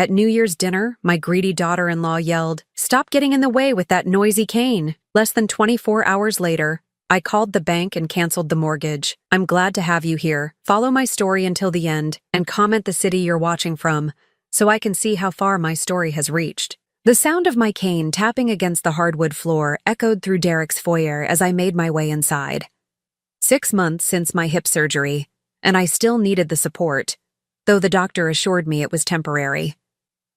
At New Year's dinner, my greedy daughter-in-law yelled, "Stop getting in the way with that noisy cane." Less than 24 hours later, I called the bank and canceled the mortgage. I'm glad to have you here. Follow my story until the end and comment the city you're watching from so I can see how far my story has reached. The sound of my cane tapping against the hardwood floor echoed through Derek's foyer as I made my way inside. 6 months since my hip surgery, and I still needed the support, though the doctor assured me it was temporary.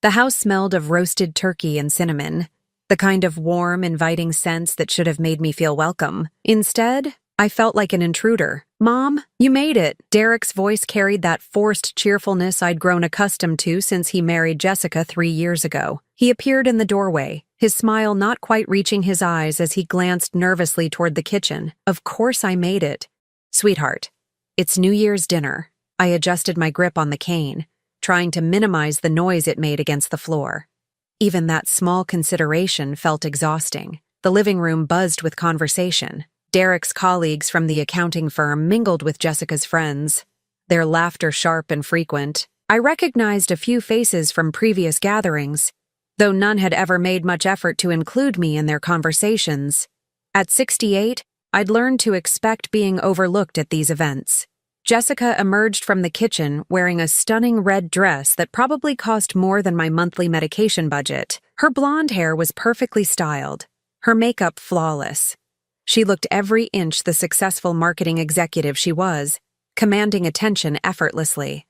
The house smelled of roasted turkey and cinnamon, the kind of warm, inviting scents that should have made me feel welcome. Instead, I felt like an intruder. "Mom, you made it." Derek's voice carried that forced cheerfulness I'd grown accustomed to since he married Jessica 3 years ago. He appeared in the doorway, his smile not quite reaching his eyes as he glanced nervously toward the kitchen. "Of course I made it. Sweetheart, it's New Year's dinner." I adjusted my grip on the cane, trying to minimize the noise it made against the floor. Even that small consideration felt exhausting. The living room buzzed with conversation. Derek's colleagues from the accounting firm mingled with Jessica's friends, their laughter sharp and frequent. I recognized a few faces from previous gatherings, though none had ever made much effort to include me in their conversations. At 68, I'd learned to expect being overlooked at these events. Jessica emerged from the kitchen wearing a stunning red dress that probably cost more than my monthly medication budget. Her blonde hair was perfectly styled, her makeup flawless. She looked every inch the successful marketing executive she was, commanding attention effortlessly.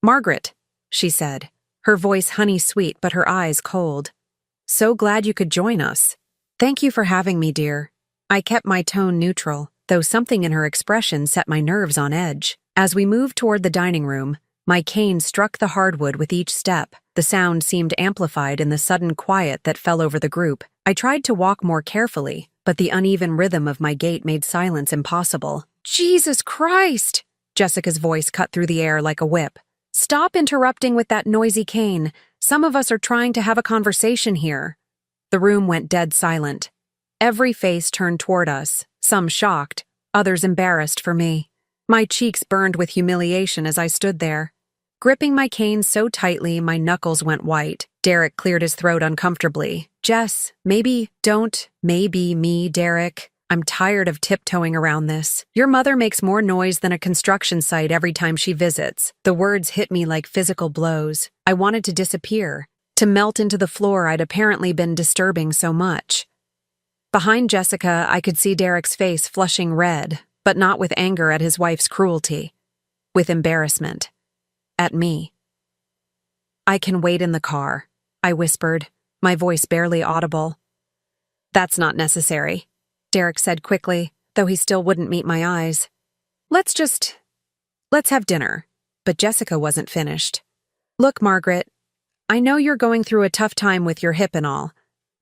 "Margaret," she said, her voice honey-sweet but her eyes cold. "So glad you could join us." "Thank you for having me, dear." I kept my tone neutral, though something in her expression set my nerves on edge. As we moved toward the dining room, my cane struck the hardwood with each step. The sound seemed amplified in the sudden quiet that fell over the group. I tried to walk more carefully, but the uneven rhythm of my gait made silence impossible. "Jesus Christ!" Jessica's voice cut through the air like a whip. "Stop interrupting with that noisy cane. Some of us are trying to have a conversation here." The room went dead silent. Every face turned toward us, some shocked, others embarrassed for me. My cheeks burned with humiliation as I stood there. Gripping my cane so tightly, my knuckles went white. Derek cleared his throat uncomfortably. "Jess, maybe me, Derek. I'm tired of tiptoeing around this. Your mother makes more noise than a construction site every time she visits." The words hit me like physical blows. I wanted to disappear, to melt into the floor I'd apparently been disturbing so much. Behind Jessica, I could see Derek's face flushing red, but not with anger at his wife's cruelty. With embarrassment. At me. "I can wait in the car," I whispered, my voice barely audible. "That's not necessary," Derek said quickly, though he still wouldn't meet my eyes. Let's have dinner." But Jessica wasn't finished. "Look, Margaret, I know you're going through a tough time with your hip and all,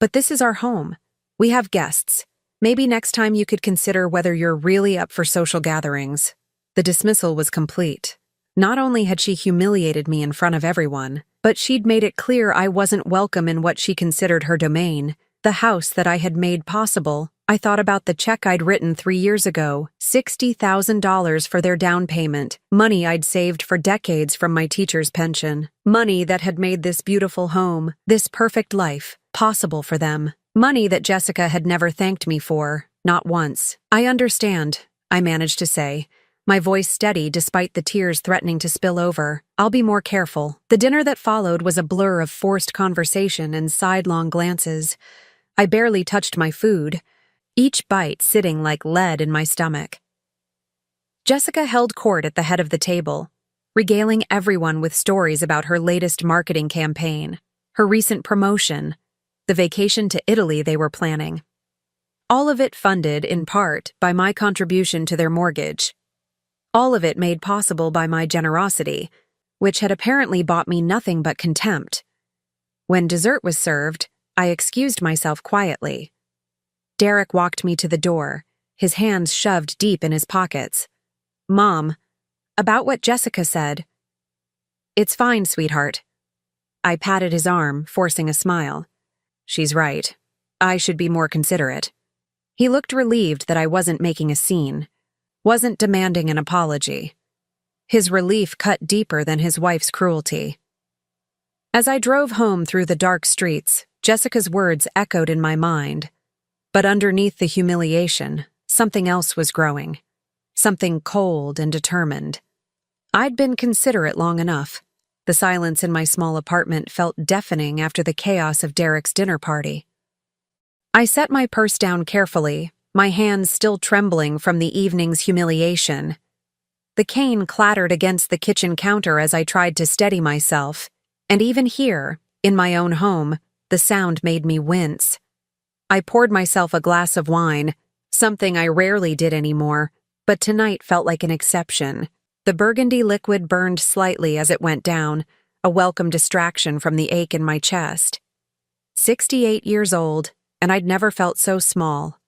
but this is our home. We have guests. Maybe next time you could consider whether you're really up for social gatherings." The dismissal was complete. Not only had she humiliated me in front of everyone, but she'd made it clear I wasn't welcome in what she considered her domain, the house that I had made possible. I thought about the check I'd written 3 years ago, $60,000 for their down payment, money I'd saved for decades from my teacher's pension, money that had made this beautiful home, this perfect life, possible for them. Money that Jessica had never thanked me for, not once. "I understand," I managed to say, my voice steady despite the tears threatening to spill over. "I'll be more careful." The dinner that followed was a blur of forced conversation and sidelong glances. I barely touched my food, each bite sitting like lead in my stomach. Jessica held court at the head of the table, regaling everyone with stories about her latest marketing campaign, her recent promotion, the vacation to Italy they were planning. All of it funded, in part, by my contribution to their mortgage. All of it made possible by my generosity, which had apparently bought me nothing but contempt. When dessert was served, I excused myself quietly. Derek walked me to the door, his hands shoved deep in his pockets. "Mom, about what Jessica said." "It's fine, sweetheart." I patted his arm, forcing a smile. "She's right. I should be more considerate." He looked relieved that I wasn't making a scene, wasn't demanding an apology. His relief cut deeper than his wife's cruelty. As I drove home through the dark streets, Jessica's words echoed in my mind. But underneath the humiliation, something else was growing. Something cold and determined. I'd been considerate long enough. The silence in my small apartment felt deafening after the chaos of Derek's dinner party. I set my purse down carefully, my hands still trembling from the evening's humiliation. The cane clattered against the kitchen counter as I tried to steady myself, and even here, in my own home, the sound made me wince. I poured myself a glass of wine, something I rarely did anymore, but tonight felt like an exception. The burgundy liquid burned slightly as it went down, a welcome distraction from the ache in my chest. 68 years old, and I'd never felt so small.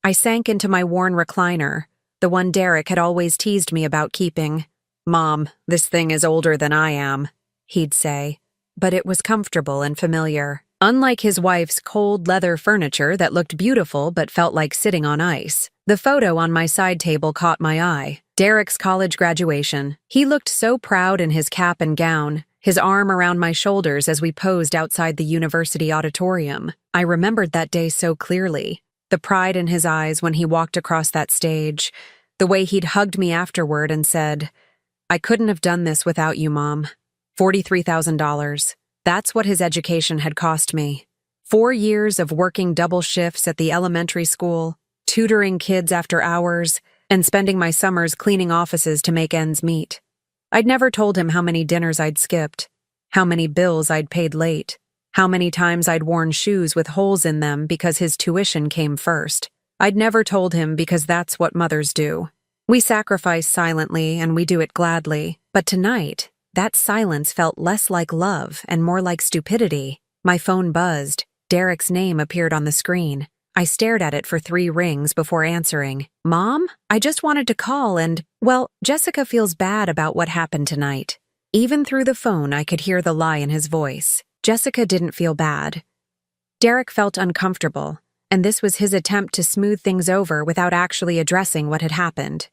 I sank into my worn recliner, the one Derek had always teased me about keeping. "Mom, this thing is older than I am," he'd say, but it was comfortable and familiar. Unlike his wife's cold leather furniture that looked beautiful but felt like sitting on ice, the photo on my side table caught my eye. Derek's college graduation. He looked so proud in his cap and gown, his arm around my shoulders as we posed outside the university auditorium. I remembered that day so clearly. The pride in his eyes when he walked across that stage, the way he'd hugged me afterward and said, "I couldn't have done this without you, Mom." $43,000. That's what his education had cost me. 4 years of working double shifts at the elementary school, tutoring kids after hours, and spending my summers cleaning offices to make ends meet. I'd never told him how many dinners I'd skipped, how many bills I'd paid late, how many times I'd worn shoes with holes in them because his tuition came first. I'd never told him because that's what mothers do. We sacrifice silently and we do it gladly, but tonight, that silence felt less like love and more like stupidity. My phone buzzed. Derek's name appeared on the screen. I stared at it for 3 rings before answering. "Mom, I just wanted to call and, well, Jessica feels bad about what happened tonight." Even through the phone, I could hear the lie in his voice. Jessica didn't feel bad. Derek felt uncomfortable, and this was his attempt to smooth things over without actually addressing what had happened.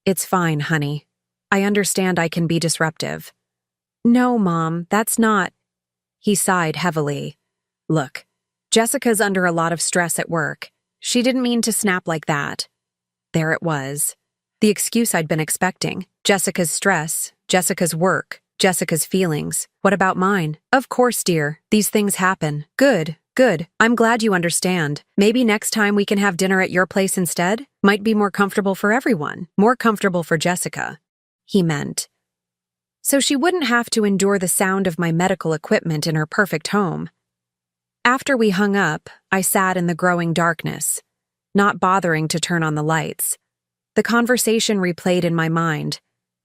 "It's fine, honey. I understand I can be disruptive." "No, Mom, that's not..." He sighed heavily. "Look, Jessica's under a lot of stress at work. She didn't mean to snap like that." There it was. The excuse I'd been expecting. Jessica's stress, Jessica's work, Jessica's feelings. What about mine? "Of course, dear. These things happen." Good. I'm glad you understand. Maybe next time we can have dinner at your place instead? Might be more comfortable for everyone. More comfortable for Jessica. He meant. So she wouldn't have to endure the sound of my medical equipment in her perfect home. After we hung up, I sat in the growing darkness, not bothering to turn on the lights. The conversation replayed in my mind,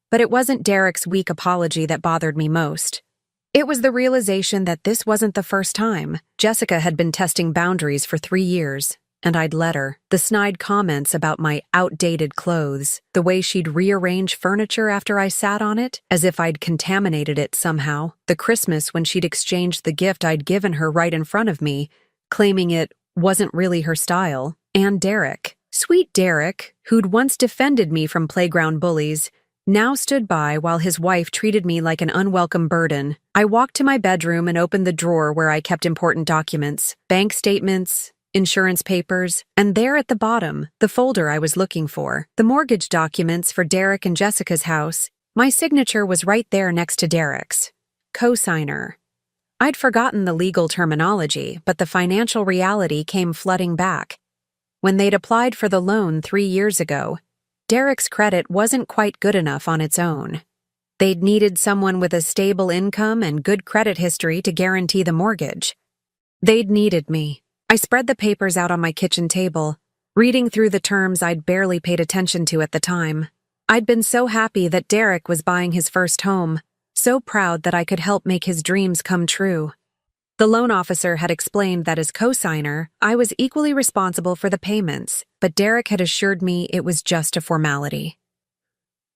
but it wasn't Derek's weak apology that bothered me most. It was the realization that this wasn't the first time. Jessica had been testing boundaries for 3 years, and I'd let her. The snide comments about my outdated clothes, the way she'd rearrange furniture after I sat on it, as if I'd contaminated it somehow, the Christmas when she'd exchanged the gift I'd given her right in front of me, claiming it wasn't really her style, and Derek. Sweet Derek, who'd once defended me from playground bullies, now stood by while his wife treated me like an unwelcome burden. I walked to my bedroom and opened the drawer where I kept important documents, bank statements, insurance papers, and there at the bottom, the folder I was looking for, the mortgage documents for Derek and Jessica's house. My signature was right there next to Derek's. Co-signer. I'd forgotten the legal terminology, but the financial reality came flooding back. When they'd applied for the loan 3 years ago, Derek's credit wasn't quite good enough on its own. They'd needed someone with a stable income and good credit history to guarantee the mortgage. They'd needed me. I spread the papers out on my kitchen table, reading through the terms I'd barely paid attention to at the time. I'd been so happy that Derek was buying his first home, so proud that I could help make his dreams come true. The loan officer had explained that as co-signer, I was equally responsible for the payments, but Derek had assured me it was just a formality.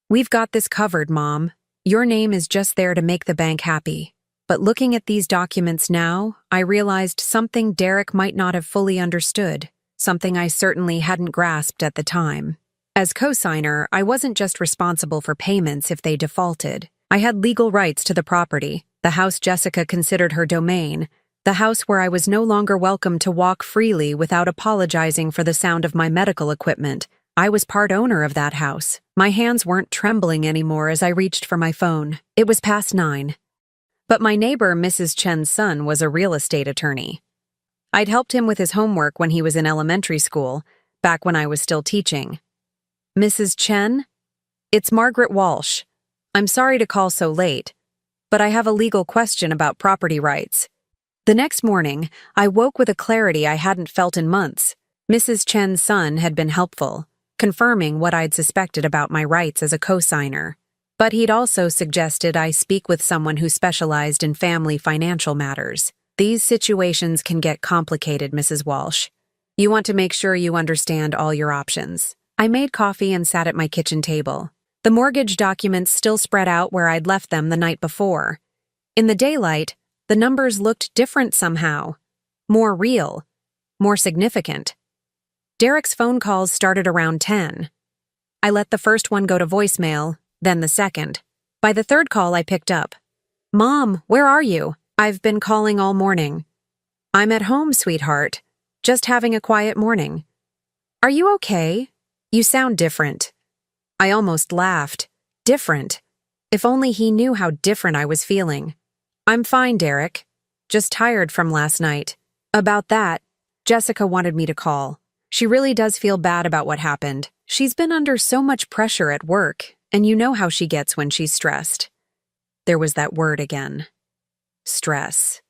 "We've got this covered, Mom. Your name is just there to make the bank happy." But looking at these documents now, I realized something Derek might not have fully understood, something I certainly hadn't grasped at the time. As co-signer, I wasn't just responsible for payments if they defaulted. I had legal rights to the property, the house Jessica considered her domain, the house where I was no longer welcome to walk freely without apologizing for the sound of my medical equipment. I was part owner of that house. My hands weren't trembling anymore as I reached for my phone. It was past 9. But my neighbor, Mrs. Chen's son, was a real estate attorney. I'd helped him with his homework when he was in elementary school, back when I was still teaching. Mrs. Chen? It's Margaret Walsh. I'm sorry to call so late, but I have a legal question about property rights. The next morning, I woke with a clarity I hadn't felt in months. Mrs. Chen's son had been helpful, confirming what I'd suspected about my rights as a co-signer. But he'd also suggested I speak with someone who specialized in family financial matters. These situations can get complicated, Mrs. Walsh. You want to make sure you understand all your options. I made coffee and sat at my kitchen table. The mortgage documents still spread out where I'd left them the night before. In the daylight, the numbers looked different somehow. More real. More significant. Derek's phone calls started around 10. I let the first one go to voicemail, then the second. By the third call, I picked up. Mom, where are you? I've been calling all morning. I'm at home, sweetheart. Just having a quiet morning. Are you okay? You sound different. I almost laughed. Different. If only he knew how different I was feeling. I'm fine, Derek. Just tired from last night. About that, Jessica wanted me to call. She really does feel bad about what happened. She's been under so much pressure at work, and you know how she gets when she's stressed. There was that word again. Stress.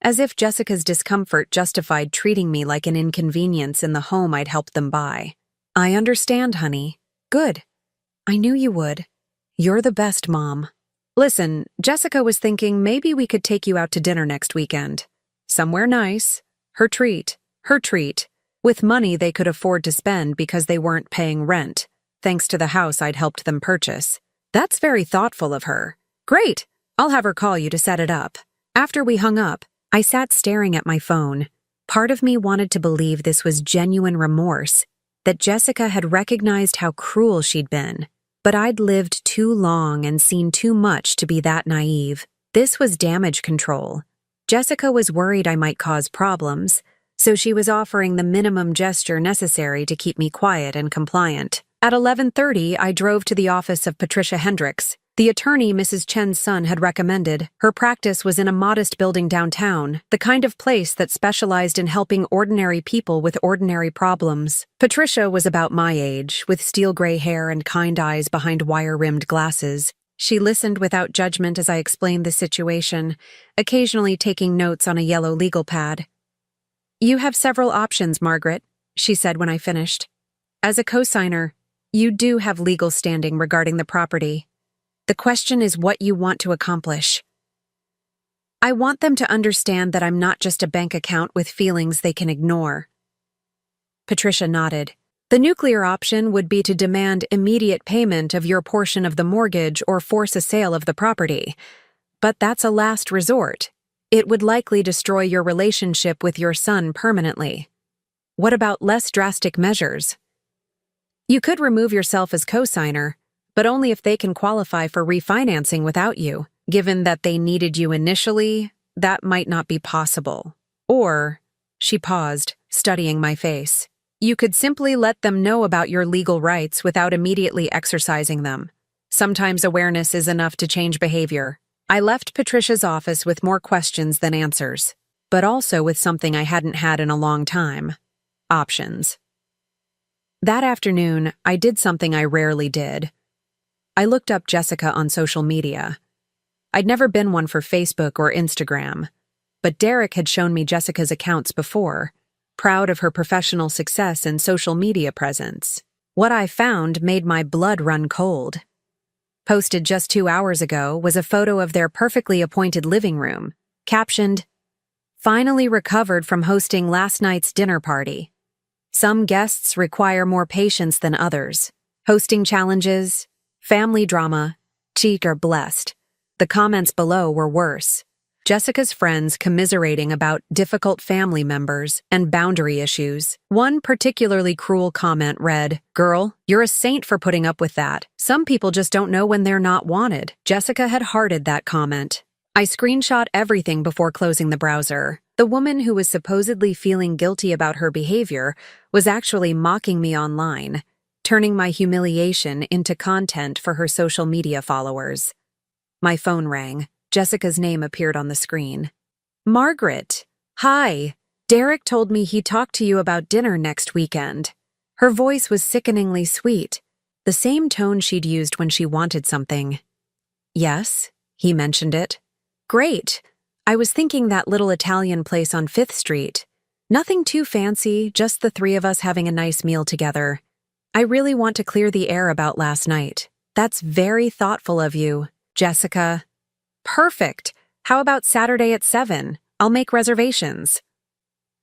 As if Jessica's discomfort justified treating me like an inconvenience in the home I'd helped them buy. I understand, honey. Good. I knew you would. You're the best, Mom. Listen, Jessica was thinking maybe we could take you out to dinner next weekend. Somewhere nice. Her treat. Her treat. With money they could afford to spend because they weren't paying rent, thanks to the house I'd helped them purchase. That's very thoughtful of her. Great! I'll have her call you to set it up. After we hung up, I sat staring at my phone. Part of me wanted to believe this was genuine remorse, that Jessica had recognized how cruel she'd been. But I'd lived too long and seen too much to be that naive. This was damage control. Jessica was worried I might cause problems, so she was offering the minimum gesture necessary to keep me quiet and compliant. At 11:30, I drove to the office of Patricia Hendricks, the attorney Mrs. Chen's son had recommended. Her practice was in a modest building downtown, the kind of place that specialized in helping ordinary people with ordinary problems. Patricia was about my age, with steel gray hair and kind eyes behind wire-rimmed glasses. She listened without judgment as I explained the situation, occasionally taking notes on a yellow legal pad. You have several options, Margaret, she said when I finished. As a co-signer, you do have legal standing regarding the property. The question is what you want to accomplish. I want them to understand that I'm not just a bank account with feelings they can ignore. Patricia nodded. The nuclear option would be to demand immediate payment of your portion of the mortgage or force a sale of the property. But that's a last resort. It would likely destroy your relationship with your son permanently. What about less drastic measures? You could remove yourself as co-signer, but only if they can qualify for refinancing without you. Given that they needed you initially, that might not be possible. Or, she paused, studying my face. You could simply let them know about your legal rights without immediately exercising them. Sometimes awareness is enough to change behavior. I left Patricia's office with more questions than answers, but also with something I hadn't had in a long time. Options. That afternoon, I did something I rarely did. I looked up Jessica on social media. I'd never been one for Facebook or Instagram, but Derek had shown me Jessica's accounts before, proud of her professional success and social media presence. What I found made my blood run cold. Posted just 2 hours ago was a photo of their perfectly appointed living room, captioned, "Finally recovered from hosting last night's dinner party. Some guests require more patience than others. Hosting challenges, family drama, cheek are blessed." The comments below were worse. Jessica's friends commiserating about difficult family members and boundary issues. One particularly cruel comment read, "Girl, you're a saint for putting up with that. Some people just don't know when they're not wanted." Jessica had hearted that comment. I screenshot everything before closing the browser. The woman who was supposedly feeling guilty about her behavior was actually mocking me online, turning my humiliation into content for her social media followers. My phone rang. Jessica's name appeared on the screen. Margaret. Hi. Derek told me he talked to you about dinner next weekend. Her voice was sickeningly sweet, the same tone she'd used when she wanted something. Yes, he mentioned it. Great. I was thinking that little Italian place on 5th Street. Nothing too fancy, just the three of us having a nice meal together. I really want to clear the air about last night. That's very thoughtful of you, Jessica. Perfect. How about Saturday at 7? I'll make reservations.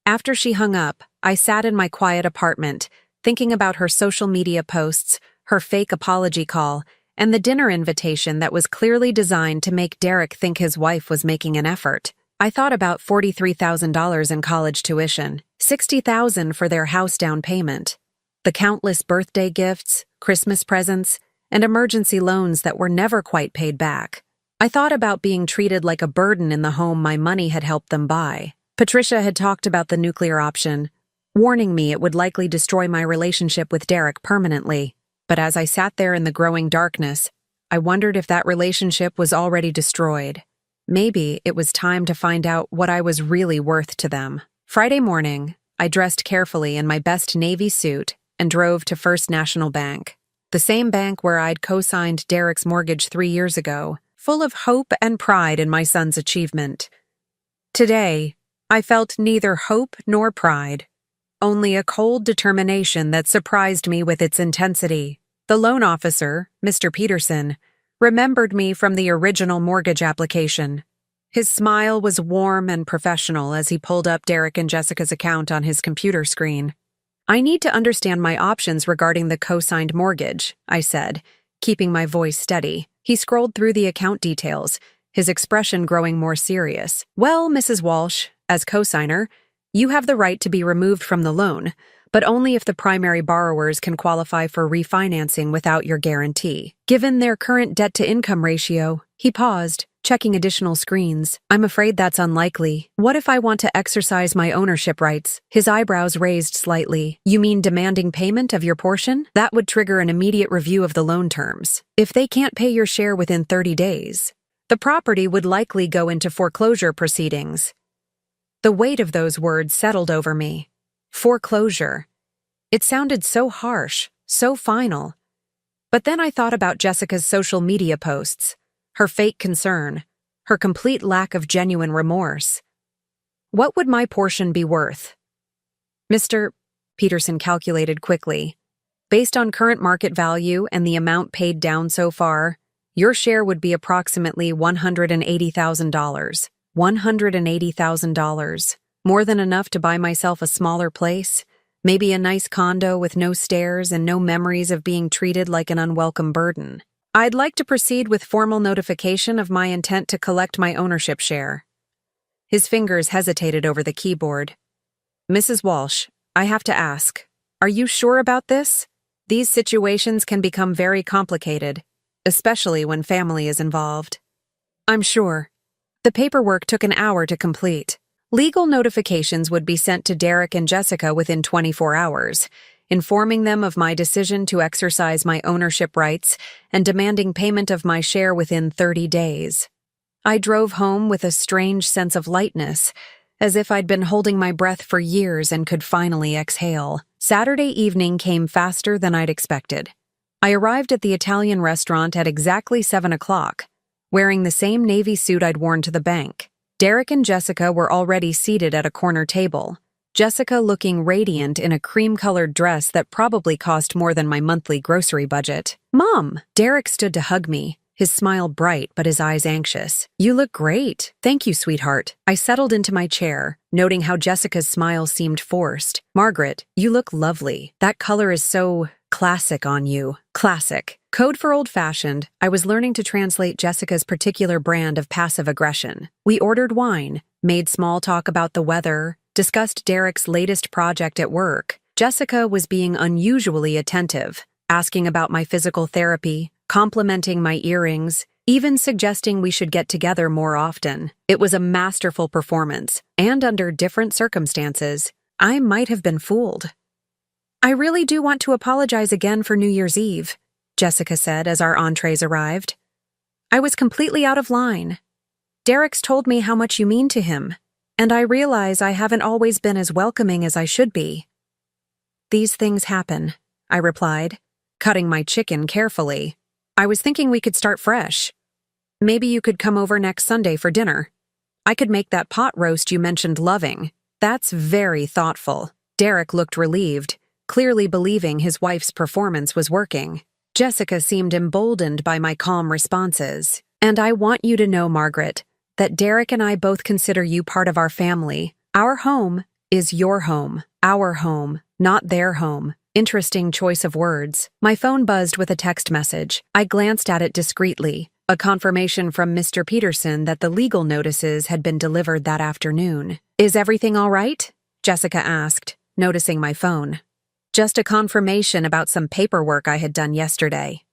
After she hung up, I sat in my quiet apartment, thinking about her social media posts, her fake apology call, and the dinner invitation that was clearly designed to make Derek think his wife was making an effort. I thought about $43,000 in college tuition, $60,000 for their house down payment, the countless birthday gifts, Christmas presents, and emergency loans that were never quite paid back. I thought about being treated like a burden in the home my money had helped them buy. Patricia had talked about the nuclear option, warning me it would likely destroy my relationship with Derek permanently. But as I sat there in the growing darkness, I wondered if that relationship was already destroyed. Maybe it was time to find out what I was really worth to them. Friday morning, I dressed carefully in my best navy suit and drove to First National Bank, the same bank where I'd co-signed Derek's mortgage 3 years ago, full of hope and pride in my son's achievement. Today, I felt neither hope nor pride. Only a cold determination that surprised me with its intensity. The loan officer, Mr. Peterson, remembered me from the original mortgage application. His smile was warm and professional as he pulled up Derek and Jessica's account on his computer screen. I need to understand my options regarding the co-signed mortgage, I said, keeping my voice steady. He scrolled through the account details, his expression growing more serious. Well, Mrs. Walsh, as co-signer, you have the right to be removed from the loan, but only if the primary borrowers can qualify for refinancing without your guarantee. Given their current debt-to-income ratio, he paused, checking additional screens. I'm afraid that's unlikely. What if I want to exercise my ownership rights? His eyebrows raised slightly. You mean demanding payment of your portion? That would trigger an immediate review of the loan terms. If they can't pay your share within 30 days, the property would likely go into foreclosure proceedings. The weight of those words settled over me. Foreclosure. It sounded so harsh, so final. But then I thought about Jessica's social media posts, her fake concern, her complete lack of genuine remorse. What would my portion be worth? Mr. Peterson calculated quickly. Based on current market value and the amount paid down so far, your share would be approximately $180,000. $180,000. More than enough to buy myself a smaller place, maybe a nice condo with no stairs and no memories of being treated like an unwelcome burden. I'd like to proceed with formal notification of my intent to collect my ownership share. His fingers hesitated over the keyboard. Mrs. Walsh, I have to ask, are you sure about this? These situations can become very complicated, especially when family is involved. I'm sure. The paperwork took an hour to complete. Legal notifications would be sent to Derek and Jessica within 24 hours, informing them of my decision to exercise my ownership rights and demanding payment of my share within 30 days. I drove home with a strange sense of lightness, as if I'd been holding my breath for years and could finally exhale. Saturday evening came faster than I'd expected. I arrived at the Italian restaurant at exactly 7 o'clock, wearing the same navy suit I'd worn to the bank. Derek and Jessica were already seated at a corner table, Jessica looking radiant in a cream-colored dress that probably cost more than my monthly grocery budget. Mom! Derek stood to hug me, his smile bright but his eyes anxious. You look great. Thank you, sweetheart. I settled into my chair, noting how Jessica's smile seemed forced. Margaret, you look lovely. That color is so classic on you. Classic. Code for old-fashioned, I was learning to translate Jessica's particular brand of passive aggression. We ordered wine, made small talk about the weather, discussed Derek's latest project at work. Jessica was being unusually attentive, asking about my physical therapy, complimenting my earrings, even suggesting we should get together more often. It was a masterful performance, and under different circumstances, I might have been fooled. "I really do want to apologize again for New Year's Eve," Jessica said as our entrees arrived. "I was completely out of line. Derek's told me how much you mean to him, and I realize I haven't always been as welcoming as I should be." "These things happen," I replied, cutting my chicken carefully. "I was thinking we could start fresh. Maybe you could come over next Sunday for dinner. I could make that pot roast you mentioned loving." "That's very thoughtful." Derek looked relieved, clearly believing his wife's performance was working. Jessica seemed emboldened by my calm responses. "And I want you to know, Margaret, that Derek and I both consider you part of our family. Our home is your home. Our home, not their home." Interesting choice of words. My phone buzzed with a text message. I glanced at it discreetly, a confirmation from Mr. Peterson that the legal notices had been delivered that afternoon. "Is everything all right?" Jessica asked, noticing my phone. "Just a confirmation about some paperwork I had done yesterday."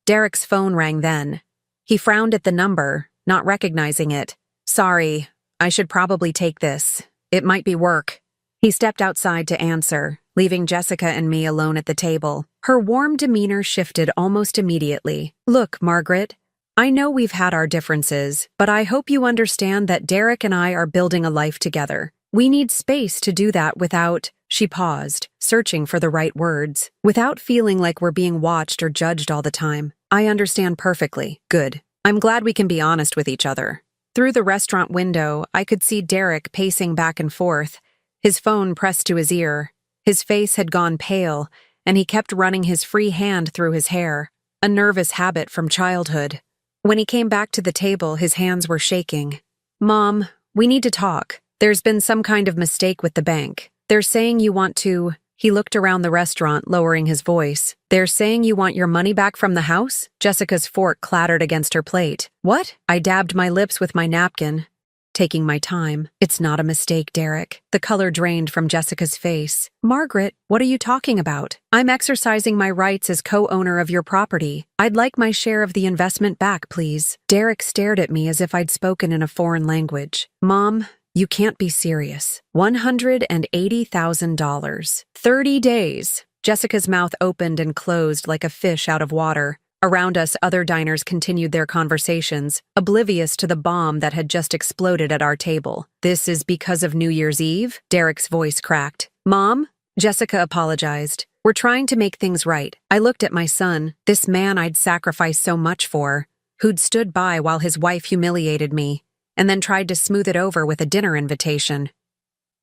Derek's phone rang then. He frowned at the number, not recognizing it. "Sorry, I should probably take this. It might be work." He stepped outside to answer, leaving Jessica and me alone at the table. Her warm demeanor shifted almost immediately. "Look, Margaret, I know we've had our differences, but I hope you understand that Derek and I are building a life together. We need space to do that without—" She paused, searching for the right words. "Without feeling like we're being watched or judged all the time." "I understand perfectly." "Good. I'm glad we can be honest with each other." Through the restaurant window, I could see Derek pacing back and forth, his phone pressed to his ear. His face had gone pale, and he kept running his free hand through his hair, a nervous habit from childhood. When he came back to the table, his hands were shaking. "Mom, we need to talk. There's been some kind of mistake with the bank. They're saying you want to—" He looked around the restaurant, lowering his voice. "They're saying you want your money back from the house?" Jessica's fork clattered against her plate. "What?" I dabbed my lips with my napkin, taking my time. "It's not a mistake, Derek." The color drained from Jessica's face. "Margaret, what are you talking about?" "I'm exercising my rights as co-owner of your property. I'd like my share of the investment back, please." Derek stared at me as if I'd spoken in a foreign language. "Mom, you can't be serious. $180,000. 30 days. Jessica's mouth opened and closed like a fish out of water. Around us, other diners continued their conversations, oblivious to the bomb that had just exploded at our table. "This is because of New Year's Eve?" Derek's voice cracked. "Mom?" Jessica apologized. "We're trying to make things right." I looked at my son, this man I'd sacrificed so much for, who'd stood by while his wife humiliated me, and then tried to smooth it over with a dinner invitation.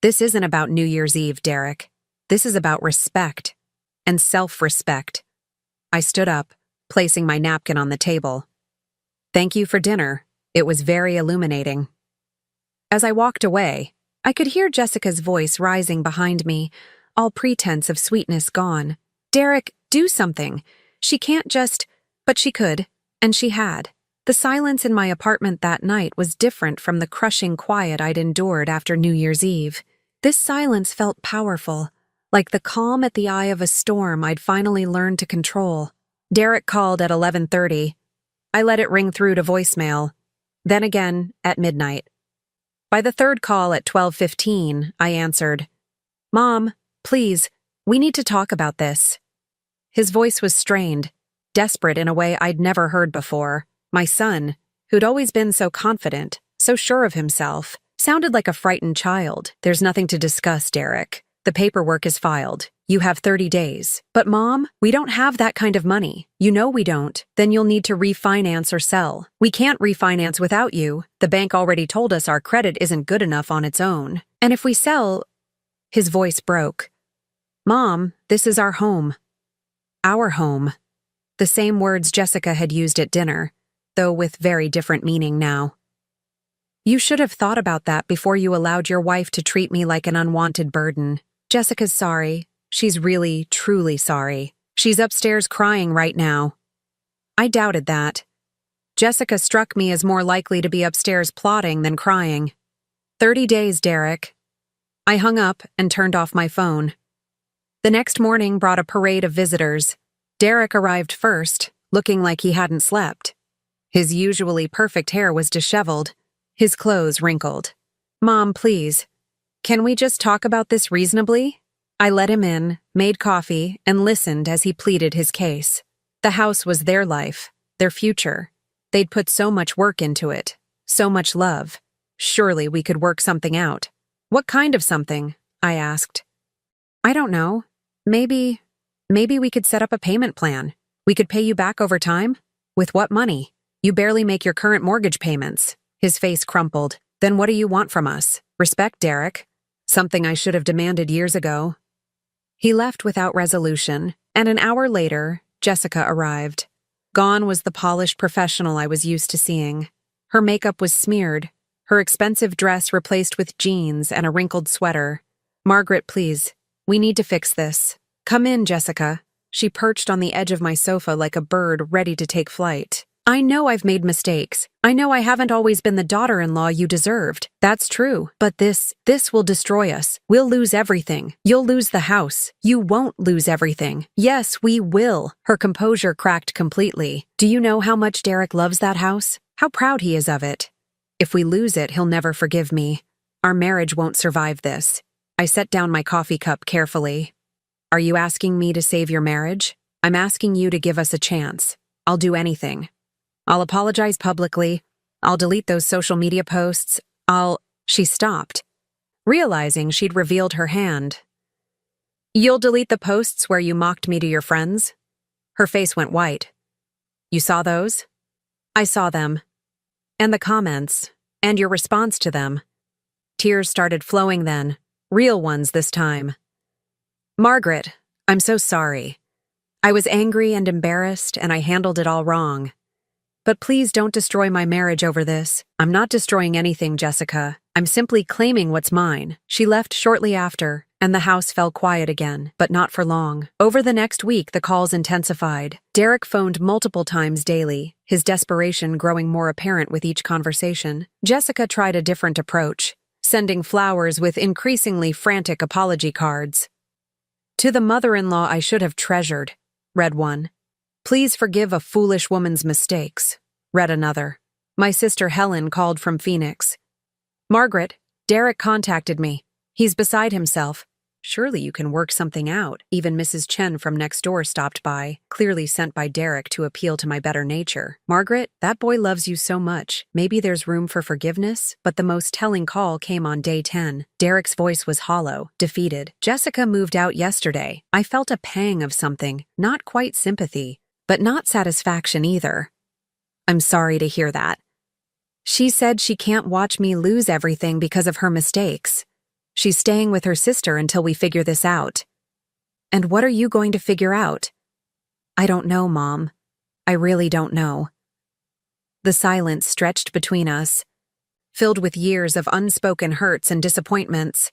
"This isn't about New Year's Eve, Derek. This is about respect. And self-respect." I stood up, placing my napkin on the table. "Thank you for dinner. It was very illuminating." As I walked away, I could hear Jessica's voice rising behind me, all pretense of sweetness gone. "Derek, do something. She can't just—" But she could, and she had. The silence in my apartment that night was different from the crushing quiet I'd endured after New Year's Eve. This silence felt powerful, like the calm at the eye of a storm I'd finally learned to control. Derek called at 11:30. I let it ring through to voicemail, then again at midnight. By the third call at 12:15, I answered. "Mom, please, we need to talk about this." His voice was strained, desperate in a way I'd never heard before. My son, who'd always been so confident, so sure of himself, sounded like a frightened child. "There's nothing to discuss, Derek. The paperwork is filed. You have 30 days. But Mom, we don't have that kind of money. You know we don't. Then you'll need to refinance or sell. We can't refinance without you. The bank already told us our credit isn't good enough on its own. And if we sell—" His voice broke. "Mom, this is our home." Our home. The same words Jessica had used at dinner, though with very different meaning now. "You should have thought about that before you allowed your wife to treat me like an unwanted burden. Jessica's sorry. She's really, truly sorry. She's upstairs crying right now." I doubted that. Jessica struck me as more likely to be upstairs plotting than crying. 30 days, Derek." I hung up and turned off my phone. The next morning brought a parade of visitors. Derek arrived first, looking like he hadn't slept. His usually perfect hair was disheveled, his clothes wrinkled. "Mom, please. Can we just talk about this reasonably?" I let him in, made coffee, and listened as he pleaded his case. The house was their life, their future. They'd put so much work into it, so much love. Surely we could work something out. "What kind of something?" I asked. "I don't know. Maybe we could set up a payment plan. We could pay you back over time." "With what money? You barely make your current mortgage payments." His face crumpled. "Then what do you want from us? Respect, Derek." Something I should have demanded years ago. He left without resolution, and an hour later, Jessica arrived. Gone was the polished professional I was used to seeing. Her makeup was smeared, her expensive dress replaced with jeans and a wrinkled sweater. "Margaret, please. We need to fix this." "Come in, Jessica." She perched on the edge of my sofa like a bird ready to take flight. "I know I've made mistakes. I know I haven't always been the daughter-in-law you deserved. That's true. But this will destroy us. We'll lose everything. You'll lose the house. You won't lose everything." "Yes, we will." Her composure cracked completely. "Do you know how much Derek loves that house? How proud he is of it? If we lose it, he'll never forgive me. Our marriage won't survive this." I set down my coffee cup carefully. "Are you asking me to save your marriage? I'm asking you to give us a chance. I'll do anything. I'll apologize publicly. I'll delete those social media posts. She stopped, realizing she'd revealed her hand. "You'll delete the posts where you mocked me to your friends?" Her face went white. "You saw those?" "I saw them. And the comments, and your response to them." Tears started flowing then, real ones this time. "Margaret, I'm so sorry. I was angry and embarrassed, and I handled it all wrong. But please don't destroy my marriage over this." "I'm not destroying anything, Jessica. I'm simply claiming what's mine." She left shortly after, and the house fell quiet again, but not for long. Over the next week, the calls intensified. Derek phoned multiple times daily, his desperation growing more apparent with each conversation. Jessica tried a different approach, sending flowers with increasingly frantic apology cards. "To the mother-in-law I should have treasured," read one. "Please forgive a foolish woman's mistakes," read another. "My sister Helen called from Phoenix. Margaret, Derek contacted me. He's beside himself. Surely you can work something out." Even Mrs. Chen from next door stopped by, clearly sent by Derek to appeal to my better nature. "Margaret, that boy loves you so much. Maybe there's room for forgiveness." But the most telling call came on day 10. Derek's voice was hollow, defeated. "Jessica moved out yesterday. I felt a pang of something, not quite sympathy, but not satisfaction either." "I'm sorry to hear that. She said she can't watch me lose everything because of her mistakes. She's staying with her sister until we figure this out." "And what are you going to figure out?" "I don't know, Mom. I really don't know." The silence stretched between us, filled with years of unspoken hurts and disappointments.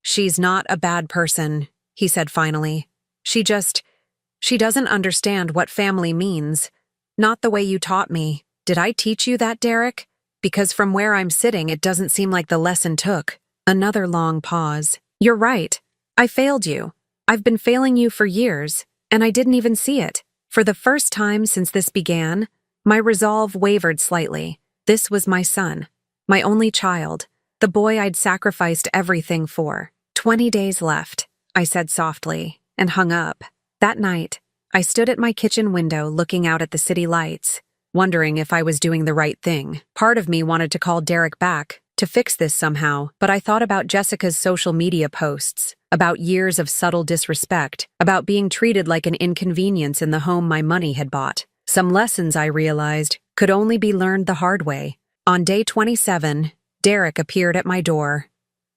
"She's not a bad person," he said finally. She doesn't understand what family means. Not the way you taught me." "Did I teach you that, Derek? Because from where I'm sitting, it doesn't seem like the lesson took." Another long pause. "You're right. I failed you. I've been failing you for years, and I didn't even see it. For the first time since this began, my resolve wavered slightly. This was my son, my only child, the boy I'd sacrificed everything for. 20 days left," I said softly, and hung up. That night, I stood at my kitchen window looking out at the city lights, wondering if I was doing the right thing. Part of me wanted to call Derek back, to fix this somehow, but I thought about Jessica's social media posts, about years of subtle disrespect, about being treated like an inconvenience in the home my money had bought. Some lessons, I realized, could only be learned the hard way. On day 27, Derek appeared at my door.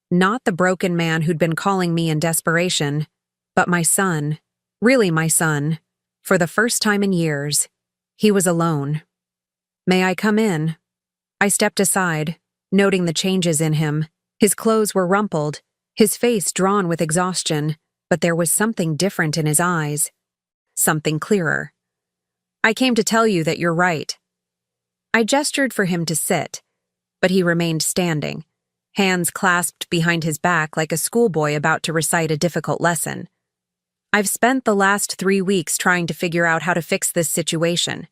Not the broken man who'd been calling me in desperation, but my son, really my son. For the first time in years, he was alone. "May I come in?" I stepped aside, noting the changes in him. His clothes were rumpled, his face drawn with exhaustion, but there was something different in his eyes. Something clearer. "I came to tell you that you're right." I gestured for him to sit, but he remained standing, hands clasped behind his back like a schoolboy about to recite a difficult lesson. "I've spent the last 3 weeks trying to figure out how to fix this situation.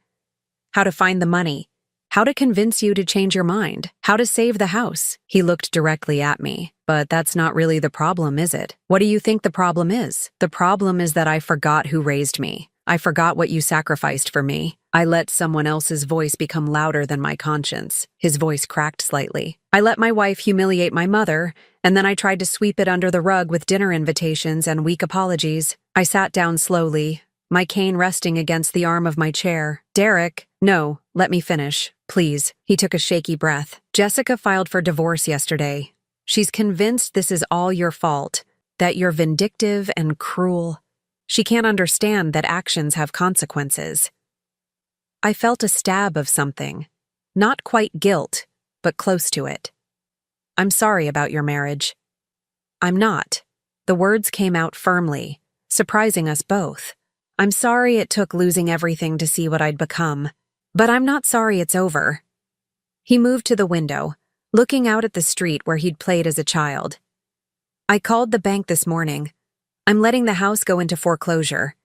How to find the money, How to convince you to change your mind. How to save the house. He looked directly at me. But that's not really the problem, is it? What do you think the problem is? The problem is that I forgot who raised me. I forgot what you sacrificed for me. I let someone else's voice become louder than my conscience. His voice cracked slightly. I let my wife humiliate my mother, and then I tried to sweep it under the rug with dinner invitations and weak apologies. I sat down slowly, my cane resting against the arm of my chair. Derek, no, let me finish, please. He took a shaky breath. Jessica filed for divorce yesterday. She's convinced this is all your fault, that you're vindictive and cruel. She can't understand that actions have consequences. I felt a stab of something. Not quite guilt, but close to it. I'm sorry about your marriage. I'm not. The words came out firmly, surprising us both. I'm sorry it took losing everything to see what I'd become, but I'm not sorry it's over. He moved to the window, looking out at the street where he'd played as a child. I called the bank this morning. I'm letting the house go into foreclosure.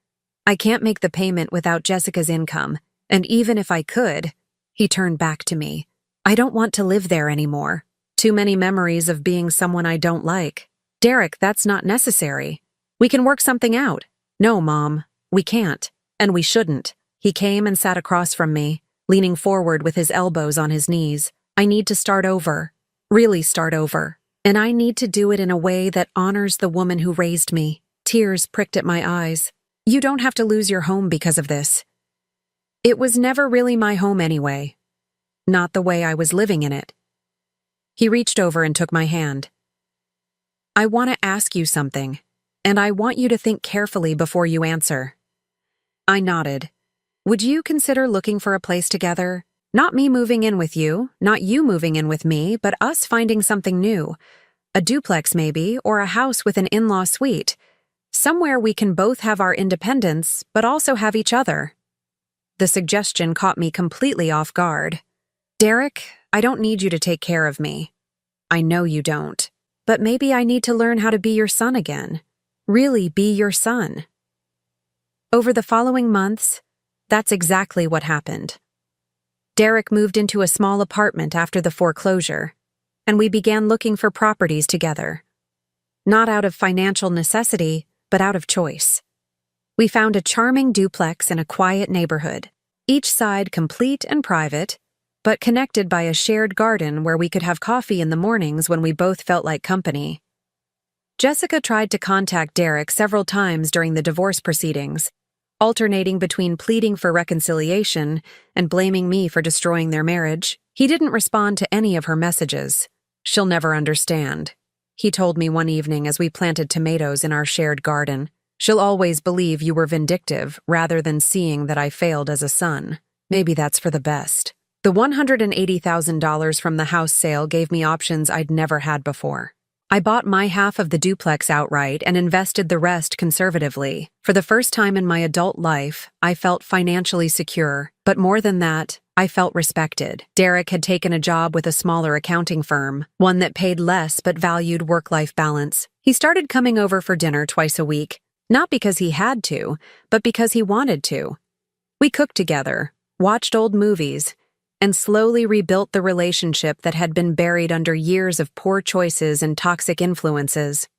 I can't make the payment without Jessica's income, and even if I could, he turned back to me. I don't want to live there anymore. Too many memories of being someone I don't like. Derek, that's not necessary. We can work something out. No, Mom, we can't, and we shouldn't. He came and sat across from me, leaning forward with his elbows on his knees. I need to start over. Really start over. And I need to do it in a way that honors the woman who raised me. Tears pricked at my eyes. You don't have to lose your home because of this. It was never really my home anyway. Not the way I was living in it. He reached over and took my hand. I want to ask you something, and I want you to think carefully before you answer. I nodded. Would you consider looking for a place together? Not me moving in with you, not you moving in with me, but us finding something new. A duplex maybe, or a house with an in-law suite. Somewhere we can both have our independence, but also have each other. The suggestion caught me completely off guard. Derek, I don't need you to take care of me. I know you don't. But maybe I need to learn how to be your son again. Really be your son. Over the following months, that's exactly what happened. Derek moved into a small apartment after the foreclosure, and we began looking for properties together. Not out of financial necessity, but out of choice. We found a charming duplex in a quiet neighborhood, each side complete and private, but connected by a shared garden where we could have coffee in the mornings when we both felt like company. Jessica tried to contact Derek several times during the divorce proceedings, alternating between pleading for reconciliation and blaming me for destroying their marriage. He didn't respond to any of her messages. She'll never understand, he told me one evening as we planted tomatoes in our shared garden. She'll always believe you were vindictive rather than seeing that I failed as a son. Maybe that's for the best. The $180,000 from the house sale gave me options I'd never had before. I bought my half of the duplex outright and invested the rest conservatively. For the first time in my adult life, I felt financially secure, but more than that, I felt respected. Derek had taken a job with a smaller accounting firm, one that paid less but valued work-life balance. He started coming over for dinner twice a week, not because he had to, but because he wanted to. We cooked together, watched old movies, and slowly rebuilt the relationship that had been buried under years of poor choices and toxic influences.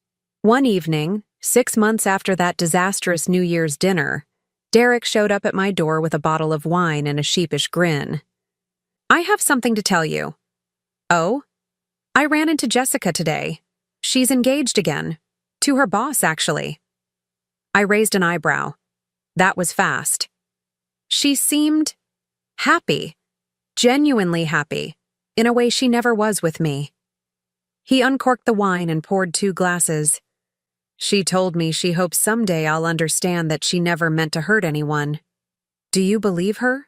One evening, 6 months after that disastrous New Year's dinner, Derek showed up at my door with a bottle of wine and a sheepish grin. I have something to tell you. Oh? I ran into Jessica today. She's engaged again. To her boss, actually. I raised an eyebrow. That was fast. She seemed happy. Genuinely happy, in a way she never was with me. He uncorked the wine and poured 2 glasses. She told me she hopes someday I'll understand that she never meant to hurt anyone. Do you believe her?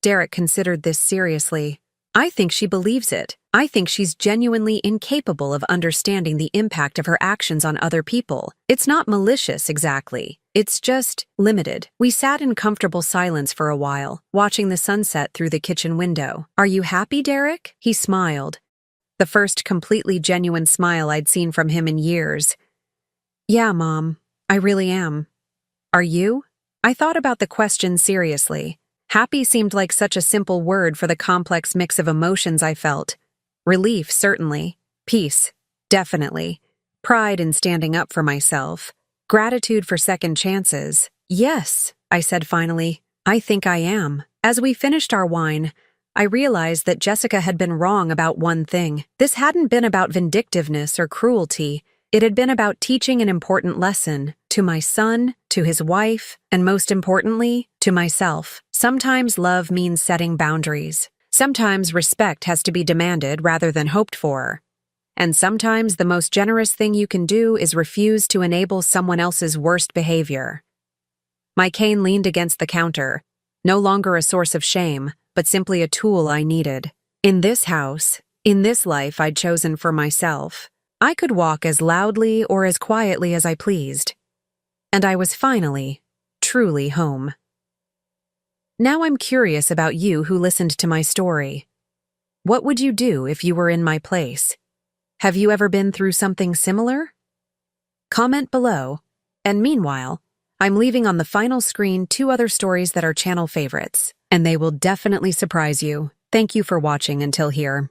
Derek considered this seriously. I think she believes it. I think she's genuinely incapable of understanding the impact of her actions on other people. It's not malicious, exactly. It's just limited. We sat in comfortable silence for a while, watching the sunset through the kitchen window. Are you happy, Derek? He smiled. The first completely genuine smile I'd seen from him in years. Yeah, Mom, I really am. Are you? I thought about the question seriously. Happy seemed like such a simple word for the complex mix of emotions I felt. Relief, certainly. Peace, definitely. Pride in standing up for myself. Gratitude for second chances. Yes, I said finally. I think I am. As we finished our wine, I realized that Jessica had been wrong about one thing. This hadn't been about vindictiveness or cruelty. It had been about teaching an important lesson to my son, to his wife, and most importantly, to myself. Sometimes love means setting boundaries. Sometimes respect has to be demanded rather than hoped for. And sometimes the most generous thing you can do is refuse to enable someone else's worst behavior. My cane leaned against the counter, no longer a source of shame, but simply a tool I needed. In this house, in this life I'd chosen for myself, I could walk as loudly or as quietly as I pleased. And I was finally, truly home. Now I'm curious about you who listened to my story. What would you do if you were in my place? Have you ever been through something similar? Comment below. And meanwhile, I'm leaving on the final screen 2 other stories that are channel favorites, and they will definitely surprise you. Thank you for watching until here.